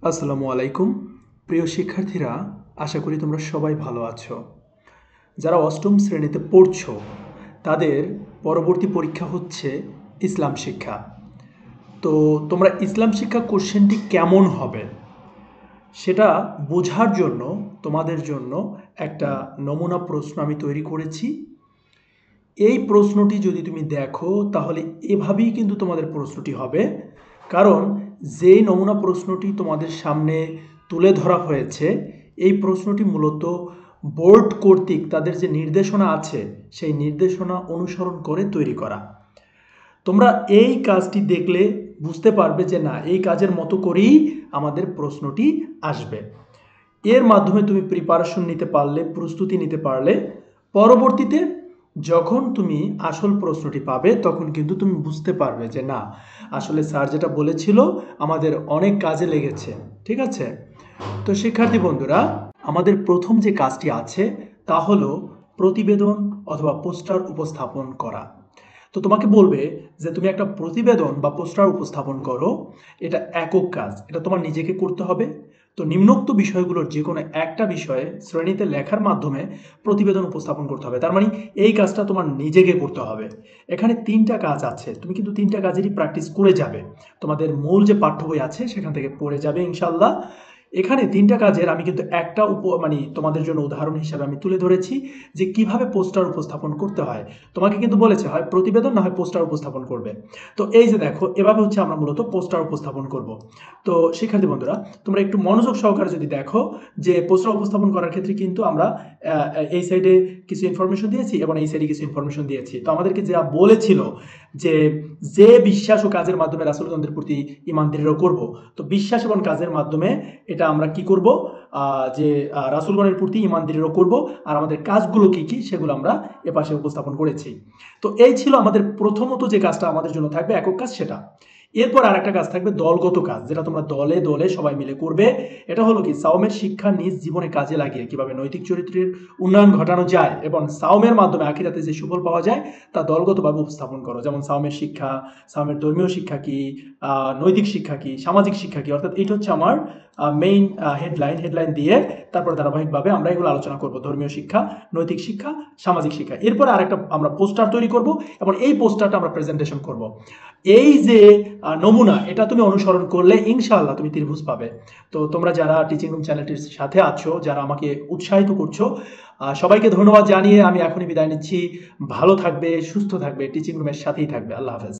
আসসালামু আলাইকুম। প্রিয় শিক্ষার্থীরা, আশা করি তোমরা সবাই ভালো আছো। যারা অষ্টম শ্রেণীতে পড়ছো তাদের পরবর্তী পরীক্ষা হচ্ছে ইসলাম শিক্ষা। তো তোমরা ইসলাম শিক্ষা কোশ্চেনটি কেমন হবে সেটা বোঝার জন্য তোমাদের জন্য একটা নমুনা প্রশ্ন আমি তৈরি করেছি। এই প্রশ্নটি যদি তুমি দেখো তাহলে এভাবেই কিন্তু তোমাদের প্রশ্নটি হবে, কারণ যেই নমুনা প্রশ্নটি তোমাদের সামনে তুলে ধরা হয়েছে এই প্রশ্নটি মূলত বোর্ড কর্তৃক তাদের যে নির্দেশনা আছে সেই নির্দেশনা অনুসরণ করে তৈরি করা। তোমরা এই কাজটি দেখলে বুঝতে পারবে যে না, এই কাজের মতো করেই আমাদের প্রশ্নটি আসবে। এর মাধ্যমে তুমি প্রিপারেশন নিতে পারলে, প্রস্তুতি নিতে পারলে, পরবর্তীতে যখন তুমি আসল প্রশ্নটি পাবে তখন কিন্তু তুমি বুঝতে পারবে যে না, আসলে স্যার যেটা বলেছিল আমাদের অনেক কাজে লেগেছে। ঠিক আছে? তো শিক্ষার্থী বন্ধুরা, আমাদের প্রথম যে কাজটি আছে তা হলো প্রতিবেদন অথবা পোস্টার উপস্থাপন করা। তো তোমাকে বলবে যে তুমি একটা প্রতিবেদন বা পোস্টার উপস্থাপন করো। এটা একক কাজ, এটা তোমার নিজেকে করতে হবে। তো নিম্নোক্ত বিষয়গুলোর যে কোনো একটা বিষয়ে শ্রেণীতে লেখার মাধ্যমে প্রতিবেদন উপস্থাপন করতে হবে। তার মানে এই কাজটা তোমার নিজেকে করতে হবে। এখানে তিনটা কাজ আছে, তুমি কিন্তু তিনটা কাজেরই প্র্যাকটিস করে যাবে। তোমাদের মূল যে পাঠ্য বই আছে সেখান থেকে পড়ে যাবে ইনশাল্লাহ। এখানে তিনটা কাজের আমি কিন্তু একটা মানে তোমাদের জন্য উদাহরণ হিসাবে আমি তুলে ধরেছি যে কিভাবে পোস্টার উপস্থাপন করতে হয়। তোমাকে কিন্তু বলেছে হয় প্রতিবেদন না হয় পোস্টার উপস্থাপন করবে। তো এই যে দেখো, এভাবে হচ্ছে আমরা মূলত পোস্টার উপস্থাপন করব। তো শিক্ষার্থী বন্ধুরা, তোমরা একটু মনোযোগ সহকারে যদি দেখো যে পোস্টার উপস্থাপন করার ক্ষেত্রে কিন্তু আমরা এই সাইডে কিছু ইনফরমেশন দিয়েছি এবং এই সাইডে কিছু ইনফরমেশন দিয়েছি। তো আমাদেরকে যা বলেছিল যে যে বিশ্বাস ও কাজের মাধ্যমে রাসূলগণের প্রতি ঈমান দৃঢ় করব, তো বিশ্বাস এবং কাজের মাধ্যমে এটা আমরা কি করব, যে রাসূলগণের প্রতি ঈমান দৃঢ় করব। আর আমাদের কাজগুলো কি কি সেগুলো আমরা এপাশে উপস্থাপন করেছি। তো এই ছিল আমাদের প্রথমত যে কাজটা আমাদের জন্য থাকবে একক কাজ, সেটা। এরপর আরেকটা কাজ থাকবে দলগত কাজ, যেটা তোমরা দলে দলে সবাই মিলে করবে। এটা হলো কি, সাওমের শিক্ষা নিজ জীবনে কাজে লাগিয়ে কিভাবে নৈতিক চরিত্রের উন্নয়ন ঘটানো যায় এবং সাওমের মাধ্যমে আখিরাতে যে সুফল পাওয়া যায় তা দলগতভাবে উপস্থাপন করো। যেমন সাওমের শিক্ষা, সাওমের ধর্মীয় শিক্ষা কি, নৈতিক শিক্ষা কি, সামাজিক শিক্ষা কি। অর্থাৎ এটা হচ্ছে আমার মেইন হেডলাইন দিয়ে তারপর ধারাবাহিকভাবে আমরা এগুলো আলোচনা করব। ধর্মীয় শিক্ষা, নৈতিক শিক্ষা, সামাজিক শিক্ষা। এরপরে আরেকটা আমরা পোস্টার তৈরি করব এবং এই পোস্টারটা আমরা প্রেজেন্টেশন করব। এই যে নমুনা, এটা তুমি অনুসরণ করলে ইনশাআল্লাহ তুমি ত্রিভুজ পাবে। তো তোমরা যারা টিচিং রুম চ্যানেলটির সাথে আছো, যারা আমাকে উৎসাহিত করছো, সবাইকে ধন্যবাদ জানিয়ে আমি এখনই বিদায় নিচ্ছি। ভালো থাকবে, সুস্থ থাকবে, টিচিং রুমের সাথেই থাকবে। আল্লাহ হাফেজ।